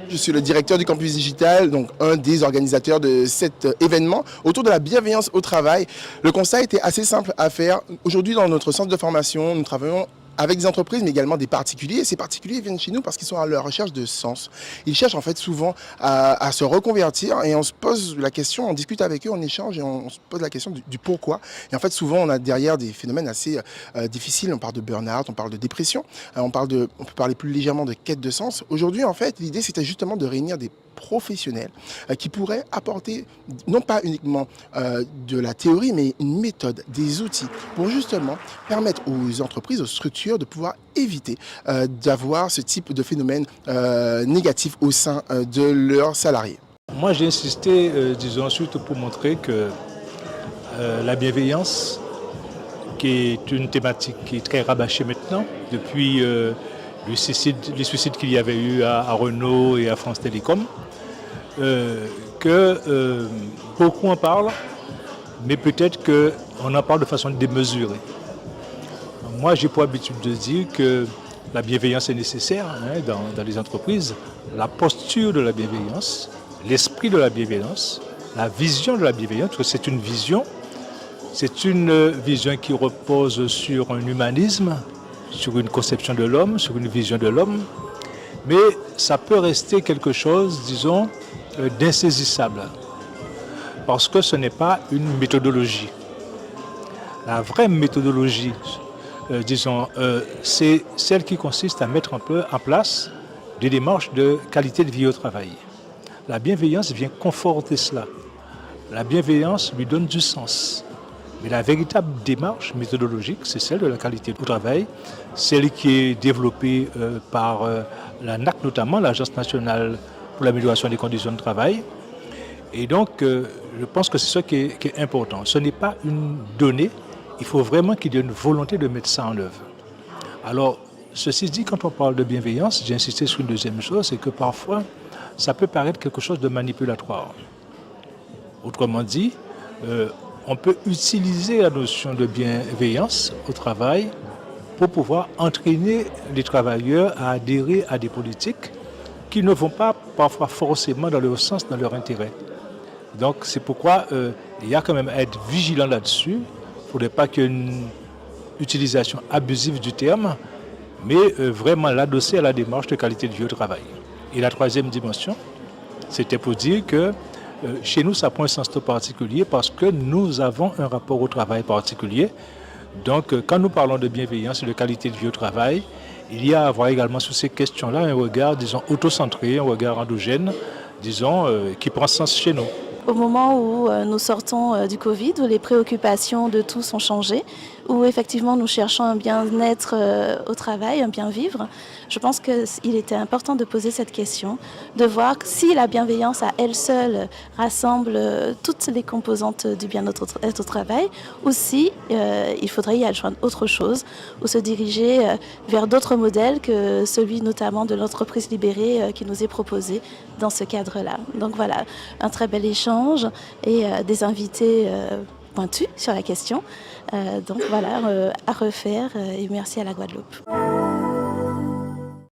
Je suis le directeur du campus digital, donc un des organisateurs de cet événement autour de la bienveillance au travail. Le constat était assez simple à faire. Aujourd'hui, dans notre centre de formation, nous travaillons avec des entreprises, mais également des particuliers. Et ces particuliers viennent chez nous parce qu'ils sont à la recherche de sens. Ils cherchent en fait souvent à se reconvertir et on se pose la question, on discute avec eux, on échange et on se pose la question du pourquoi. Et en fait, souvent, on a derrière des phénomènes assez difficiles. On parle de burn-out, on parle de dépression, on peut parler plus légèrement de quête de sens. Aujourd'hui, en fait, l'idée, c'était justement de réunir des professionnels qui pourraient apporter non pas uniquement de la théorie, mais une méthode, des outils pour justement permettre aux entreprises, aux structures de pouvoir éviter d'avoir ce type de phénomène négatif au sein de leurs salariés. Moi, j'ai insisté, disons, surtout pour montrer que la bienveillance, qui est une thématique qui est très rabâchée maintenant, depuis les suicides qu'il y avait eu à Renault et à France Télécom, que beaucoup en parlent, mais peut-être qu'on en parle de façon démesurée. Moi, j'ai pour habitude de dire que la bienveillance est nécessaire dans les entreprises, la posture de la bienveillance, l'esprit de la bienveillance, la vision de la bienveillance, parce que c'est une vision qui repose sur un humanisme, sur une conception de l'homme, sur une vision de l'homme, mais ça peut rester quelque chose, disons, d'insaisissable, parce que ce n'est pas une méthodologie. La vraie méthodologie, c'est celle qui consiste à mettre en place des démarches de qualité de vie au travail. La bienveillance vient conforter cela. La bienveillance lui donne du sens. Mais la véritable démarche méthodologique, c'est celle de la qualité au travail, celle qui est développée par l'ANAC, notamment l'Agence nationale pour l'amélioration des conditions de travail. Et donc, je pense que c'est ça qui est important. Ce n'est pas une donnée, il faut vraiment qu'il y ait une volonté de mettre ça en œuvre. Alors, ceci dit, quand on parle de bienveillance, j'ai insisté sur une deuxième chose, c'est que parfois, ça peut paraître quelque chose de manipulatoire. Autrement dit, on peut utiliser la notion de bienveillance au travail pour pouvoir entraîner les travailleurs à adhérer à des politiques qui ne vont pas parfois forcément dans leur sens, dans leur intérêt. Donc c'est pourquoi il y a quand même à être vigilant là-dessus. Il ne faudrait pas qu'il y ait une utilisation abusive du terme, mais vraiment l'adosser à la démarche de qualité de vie au travail. Et la troisième dimension, c'était pour dire que chez nous, ça prend un sens tout particulier parce que nous avons un rapport au travail particulier. Donc, quand nous parlons de bienveillance et de qualité de vie au travail, il y a à avoir également sur ces questions-là un regard, disons, autocentré, un regard endogène, disons, qui prend sens chez nous. Au moment où nous sortons du Covid, où les préoccupations de tous ont changé, où effectivement nous cherchons un bien-être au travail, un bien-vivre, je pense qu'il était important de poser cette question, de voir si la bienveillance à elle seule rassemble toutes les composantes du bien-être au travail, ou si il faudrait y adjoindre autre chose, ou se diriger vers d'autres modèles que celui notamment de l'entreprise libérée qui nous est proposé dans ce cadre-là. Donc voilà, un très bel échange et des invités pointus sur la question. Donc voilà, à refaire et merci à la Guadeloupe.